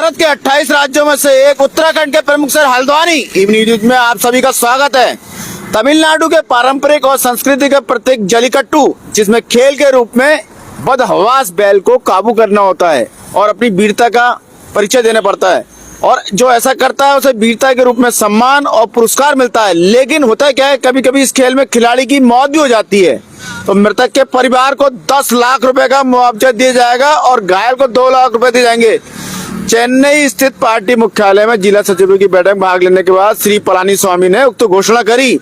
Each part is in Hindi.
भारत के 28 राज्यों में से एक उत्तराखंड के प्रमुख शहर हल्द्वानी इवनिंग न्यूज में आप सभी का स्वागत है। तमिलनाडु के पारंपरिक और संस्कृति के प्रतीक जल्लीकट्टू, जिसमें खेल के रूप में बदहवास बैल को काबू करना होता है और अपनी वीरता का परिचय देना पड़ता है, और जो ऐसा करता है उसे वीरता के रूप में सम्मान और पुरस्कार मिलता है। लेकिन होता क्या है, कभी कभी इस खेल में खिलाड़ी की मौत भी हो जाती है, तो मृतक के परिवार को 10 लाख रुपए का मुआवजा दिया जाएगा और घायल को 2 लाख रुपए दिए जाएंगे। चेन्नई स्थित पार्टी मुख्यालय में जिला सचिवों की बैठक में भाग लेने के बाद श्री पलानीस्वामी ने उक्त घोषणा करी।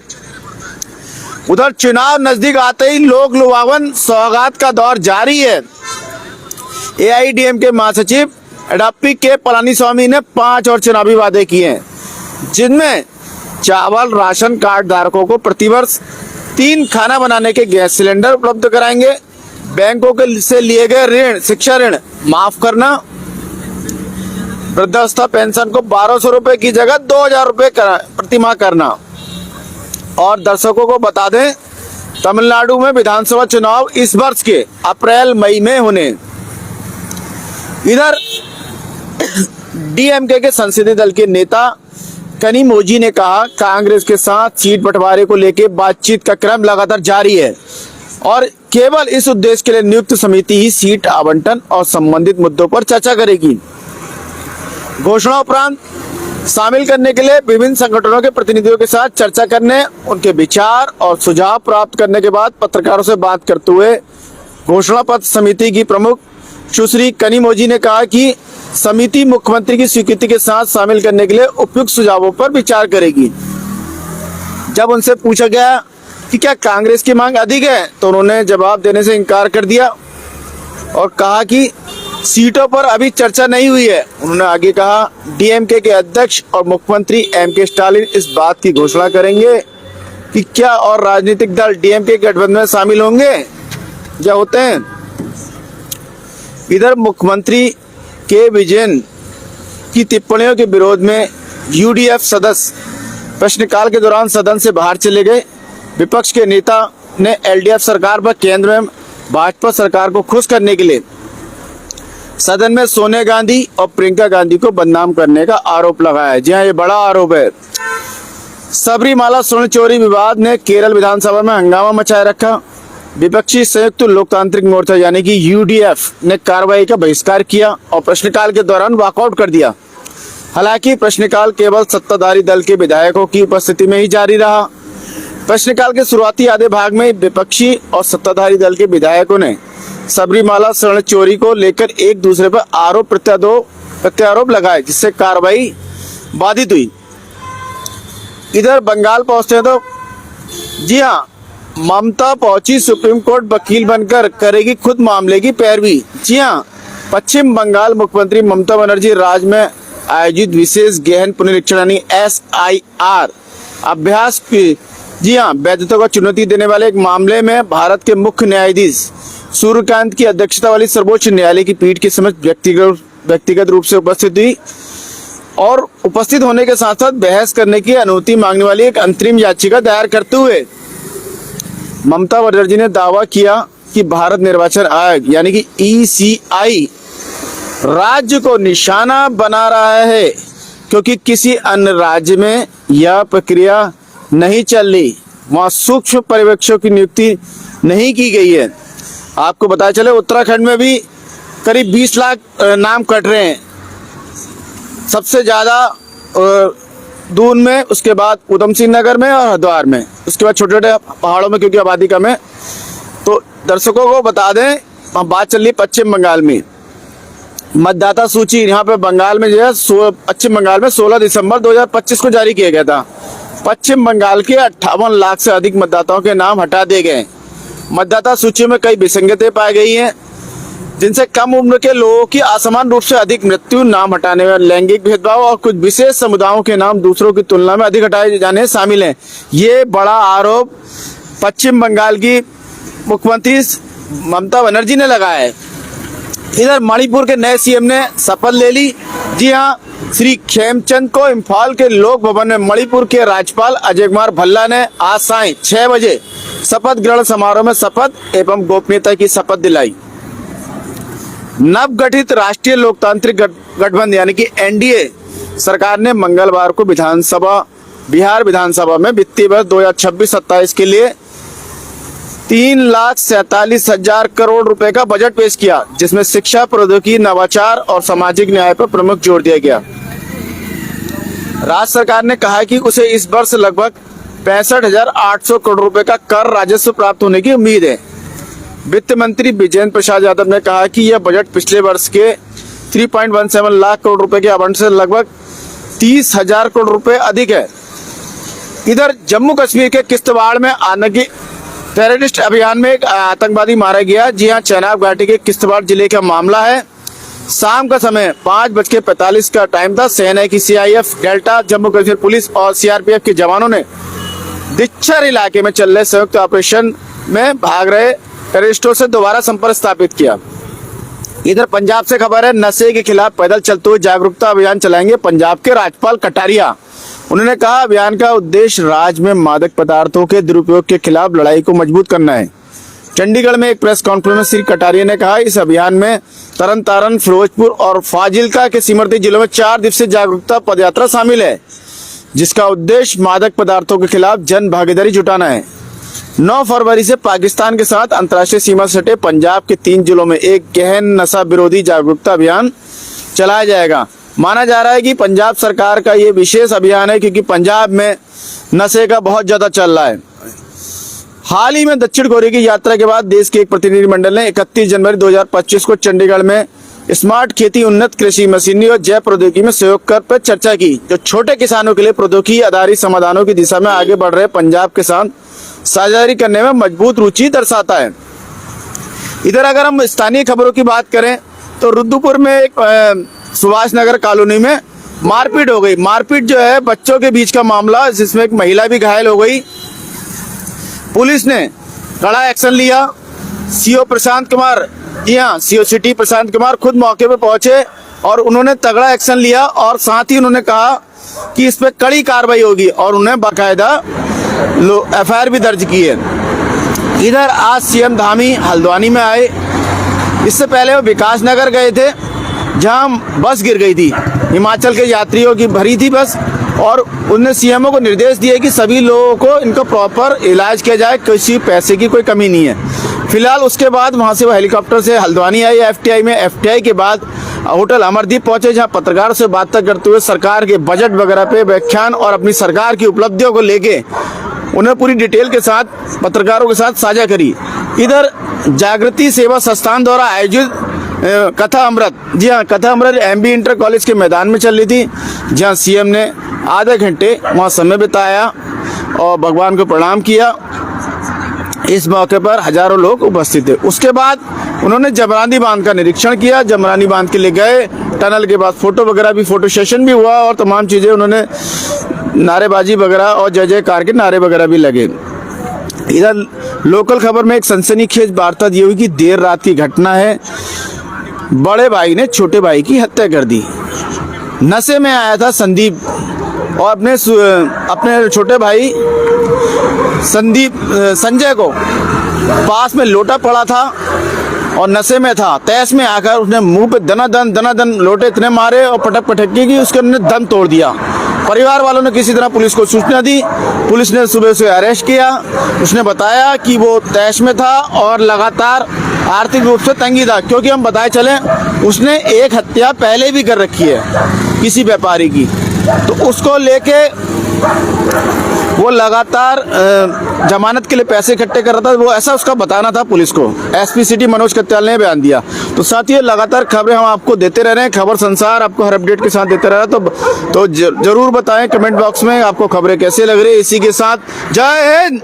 उधर चुनाव नजदीक आते ही लोक लुभावन सौगात का दौर जारी है। एआईडीएमके महासचिव एडप्पी के पलानीस्वामी ने 5 और चुनावी वादे किए हैं, जिनमें चावल राशन कार्ड धारकों को प्रतिवर्ष 3 खाना बनाने के गैस सिलेंडर उपलब्ध कराएंगे, बैंकों के से लिए गए ऋण, शिक्षा ऋण माफ करना, वृद्धावस्था पेंशन को 1200 रुपए की जगह 2000 रुपए प्रति माह करना। और दर्शकों को बता दें, तमिलनाडु में विधानसभा चुनाव इस वर्ष के अप्रैल मई में होने। इधर डीएमके के संसदीय दल के नेता कनिमोझी ने कहा, कांग्रेस के साथ सीट बंटवारे को लेकर बातचीत का क्रम लगातार जारी है और केवल इस उद्देश्य के लिए नियुक्त समिति ही सीट आवंटन और संबंधित मुद्दों पर चर्चा करेगी। घोषणा उपरांत शामिल करने के लिए विभिन्न संगठनों के प्रतिनिधियों के साथ चर्चा करने, उनके विचार और सुझाव प्राप्त करने के बाद पत्रकारों से बात करते हुए घोषणा पत्र समिति की प्रमुख सुश्री कनिमोझी ने कहा कि समिति मुख्यमंत्री की स्वीकृति के साथ शामिल करने के लिए उपयुक्त सुझावों पर विचार करेगी। जब उनसे पूछा गया कि क्या कांग्रेस की मांग अधिक है, तो उन्होंने जवाब देने से इनकार कर दिया और कहा कि सीटों पर अभी चर्चा नहीं हुई है। उन्होंने आगे कहा, डीएमके के अध्यक्ष और मुख्यमंत्री एमके स्टालिन इस बात की घोषणा करेंगे कि क्या और राजनीतिक दल डीएमके के गठबंधन में शामिल होंगे या होते हैं। इधर मुख्यमंत्री के विजयन की टिप्पणियों के विरोध में यूडीएफ सदस्य प्रश्नकाल के दौरान सदन से बाहर चले गए। विपक्ष के नेता ने एलडीएफ सरकार पर केंद्र में भाजपा सरकार को खुश करने के लिए सदन में सोनिया गांधी और प्रियंका गांधी को बदनाम करने का आरोप लगाया। जी हाँ, ये बड़ा आरोप है। सबरीमाला स्वर्ण चोरी विवाद ने केरल विधानसभा में हंगामा मचाए रखा। विपक्षी संयुक्त लोकतांत्रिक मोर्चा यानी कि यूडीएफ ने कार्रवाई का बहिष्कार किया और प्रश्नकाल के दौरान वॉकआउट कर दिया। हालांकि प्रश्नकाल केवल सत्ताधारी दल के विधायकों की उपस्थिति में ही जारी रहा। प्रश्नकाल के शुरुआती आधे भाग में विपक्षी और सत्ताधारी दल के विधायकों ने सबरीमाला स्वर्ण चोरी को लेकर एक दूसरे पर आरोप प्रत्यारोप लगाए, जिससे कार्रवाई बाधित हुई। इधर बंगाल पहुंचते तो जी हाँ, ममता पहुंची सुप्रीम कोर्ट, वकील बनकर करेगी खुद मामले की पैरवी। जी हाँ, पश्चिम बंगाल मुख्यमंत्री ममता बनर्जी राज्य में आयोजित विशेष गहन पुनरीक्षण यानी SIR अभ्यास की जी हाँ वैधता को चुनौती देने वाले एक मामले में भारत के मुख्य न्यायाधीश सूर्यकांत की अध्यक्षता वाली सर्वोच्च न्यायालय की पीठ के समक्ष व्यक्तिगत रूप से उपस्थित हुई और उपस्थित होने के साथ साथ बहस करने की अनुमति मांगने वाली एक अंतरिम याचिका दायर करते हुए ममता बनर्जी ने दावा किया कि भारत निर्वाचन आयोग यानी कि ECI राज्य को निशाना बना रहा है, क्योंकि किसी अन्य राज्य में यह प्रक्रिया नहीं चल रही, वहां सूक्ष्म पर्यवेक्षकों की नियुक्ति नहीं की गई है। आपको बताया चले, उत्तराखंड में भी करीब 20 लाख नाम कट रहे हैं। सबसे ज्यादा दून में, उसके बाद उधम सिंह नगर में और हरिद्वार में, उसके बाद छोटे छोटे पहाड़ों में क्योंकि आबादी कम है। तो दर्शकों को बता दें, बात चल रही पश्चिम बंगाल में मतदाता सूची। यहाँ पे बंगाल में जो है पश्चिम बंगाल में 16 दिसंबर 2025 को जारी किया गया था। पश्चिम बंगाल के 58 लाख से अधिक मतदाताओं के नाम हटा दिए गए। मतदाता सूची में कई विसंगतताएं पाई गई हैं, जिनसे कम उम्र के लोगों की असमान रूप से अधिक मृत्यु, नाम हटाने में लैंगिक भेदभाव और कुछ विशेष समुदायों के नाम दूसरों की तुलना में अधिक हटाए जाने शामिल हैं। ये बड़ा आरोप पश्चिम बंगाल की मुख्यमंत्री ममता बनर्जी ने लगाया है। इधर मणिपुर के नए सीएम ने शपथ ले ली। जी हाँ, श्री खेमचंद को इम्फाल के लोक भवन में मणिपुर के राज्यपाल अजय कुमार भल्ला ने आज सायं 6 बजे शपथ ग्रहण समारोह में शपथ एवं गोपनीयता की शपथ दिलाई। नवगठित राष्ट्रीय लोकतांत्रिक गठबंधन यानी कि एनडीए सरकार ने मंगलवार को बिहार विधानसभा में वित्तीय वर्ष 2026-27 के लिए 3,47,000 करोड़ रुपए का बजट पेश किया, जिसमें शिक्षा, प्रौद्योगिकी, नवाचार और सामाजिक न्याय पर प्रमुख जोर दिया गया। राज्य सरकार ने कहा कि उसे इस वर्ष लगभग 65,800 करोड़ रुपए का कर राजस्व प्राप्त होने की उम्मीद है। वित्त मंत्री विजेंद्र प्रसाद यादव ने कहा कि यह बजट पिछले वर्ष के 3.17 लाख करोड़ रुपए के आवंटन से लगभग 30,000 करोड़ रुपए अधिक है। इधर जम्मू कश्मीर के किश्तवाड़ में आतंकी टेररिस्ट अभियान में एक आतंकवादी मारा गया। जी हां, चेनाब घाटी के किश्तवाड़ जिले का मामला है। शाम का समय 5:45 का टाइम था। सेना की CIF, delta, Jammu Kashmir police और सीआरपीएफ के जवानों ने दिच्छर इलाके में चल रहे संयुक्त ऑपरेशन में भाग रहे टेररिस्टों से दोबारा संपर्क स्थापित किया। इधर पंजाब से खबर है, नशे के खिलाफ पैदल चलते हुए जागरूकता अभियान चलाएंगे पंजाब के राज्यपाल कटारिया। उन्होंने कहा, अभियान का उद्देश्य राज्य में मादक पदार्थों के दुरुपयोग के खिलाफ लड़ाई को मजबूत करना है। चंडीगढ़ में एक प्रेस कॉन्फ्रेंस में श्री कटारिया ने कहा, इस अभियान में तरन तारण, फिरोजपुर और फाजिल्का के सीमावर्ती जिलों में 4 दिवसीय जागरूकता पदयात्रा शामिल है, जिसका उद्देश्य मादक पदार्थों के खिलाफ जन भागीदारी जुटाना है। 9 फरवरी से पाकिस्तान के साथ अंतर्राष्ट्रीय सीमा से सटे पंजाब के 3 जिलों में एक गहन नशा विरोधी जागरूकता अभियान चलाया जाएगा। माना जा रहा है कि पंजाब सरकार का ये विशेष अभियान है क्योंकि पंजाब में नशे का बहुत ज्यादा चल रहा है। हाल ही में दक्षिण कोरिया की यात्रा के बाद देश के एक प्रतिनिधिमंडल ने 31 जनवरी 2025 को चंडीगढ़ में स्मार्ट खेती, उन्नत कृषि मशीनरी और जैव प्रौद्योगिकी में सहयोग कर पर चर्चा की, जो छोटे किसानों के लिए प्रौद्योगिकी आधारित समाधानों की दिशा में आगे बढ़ रहे पंजाब के साथ साझेदारी करने में मजबूत रुचि दर्शाता है। इधर अगर हम स्थानीय खबरों की बात करें तो रुद्रपुर में एक सुभाष नगर कॉलोनी में मारपीट हो गई। मारपीट जो है बच्चों के बीच का मामला, जिसमें एक महिला भी घायल हो गई। पुलिस ने कड़ा एक्शन लिया। सीओ प्रशांत कुमार, जी हाँ, सीओ सिटी प्रशांत कुमार खुद मौके पर पहुंचे और उन्होंने तगड़ा एक्शन लिया और साथ ही उन्होंने कहा कि इस पर कड़ी कार्रवाई होगी और उन्हें बाकायदा एफआईआर भी दर्ज की है। इधर आज सीएम धामी हल्द्वानी में आए। इससे पहले वो विकास नगर गए थे, जहां बस गिर गई थी। हिमाचल के यात्रियों की भरी थी बस, और उन्होंने सीएमओ को निर्देश दिए कि सभी लोगों को इनका प्रॉपर इलाज किया जाए, किसी पैसे की कोई कमी नहीं है। फिलहाल उसके बाद वहां से वो हेलीकॉप्टर से हल्द्वानी आई एफटीआई में। एफटीआई के बाद होटल अमरदीप पहुंचे, जहां पत्रकारों से बातचीत करते हुए सरकार के बजट वगैरह पे व्याख्यान और अपनी सरकार की उपलब्धियों को लेके उन्हें पूरी डिटेल के साथ पत्रकारों के साथ साझा करी। इधर जागृति सेवा संस्थान द्वारा आयोजित कथा अमृत, जी हाँ, कथा अमृत एमबी इंटर कॉलेज के मैदान में चल रही थी, जहां सीएम ने आधे घंटे वहां समय बिताया और भगवान को प्रणाम किया। इस मौके पर हजारों लोग उपस्थित थे। उसके बाद उन्होंने जमरानी बांध का निरीक्षण किया। जमरानी बांध के लिए गए, टनल के बाद फोटो वगैरह भी, फोटो सेशन भी हुआ और तमाम चीजें, उन्होंने नारेबाजी वगैरह और जय जयकार के नारे वगैरह भी लगे। इधर लोकल खबर में एक सनसनीखेज वार्ता ये हुई कि देर रात की घटना है, बड़े भाई ने छोटे भाई की हत्या कर दी। नशे में आया था संदीप और अपने छोटे भाई संजय को पास में लोटा पड़ा था और नशे में था। तैश में आकर उसने मुंह पे दनादन लोटे इतने मारे और पटक पटकी की उसके उन्होंने दम तोड़ दिया। परिवार वालों ने किसी तरह पुलिस को सूचना दी। पुलिस ने सुबह उसे अरेस्ट किया। उसने बताया कि वो तैश में था और लगातार आर्थिक रूप से तंगी था, क्योंकि हम बताए चले उसने एक हत्या पहले भी कर रखी है किसी व्यापारी की, तो उसको लेके वो लगातार जमानत के लिए पैसे इकट्ठे कर रहा था। वो ऐसा उसका बताना था पुलिस को। एसपी सिटी मनोज कत्याल ने बयान दिया। तो साथ ही लगातार खबरें हम आपको देते रह रहे हैं। खबर संसार आपको हर अपडेट के साथ देते रह रहा है, तो जरूर बताएं कमेंट बॉक्स में आपको खबरें कैसे लग रही है। इसी के साथ जय हिंद।